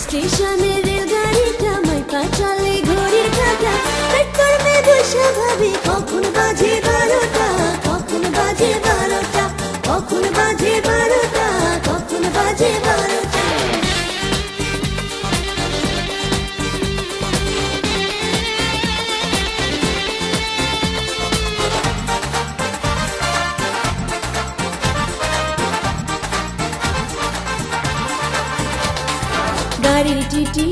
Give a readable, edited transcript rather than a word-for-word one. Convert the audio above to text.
স্টেশনে রেলগাড়িটা মাইপা চলে ঘড়ির কাঁটা, প্ল্যাটফর্মে বসে ভাবি কখন বাজে 12টা, কখন বাজে 12টা, কখন বাজে 12টা, কখন বাজে 12টা। গাড়ির টিটি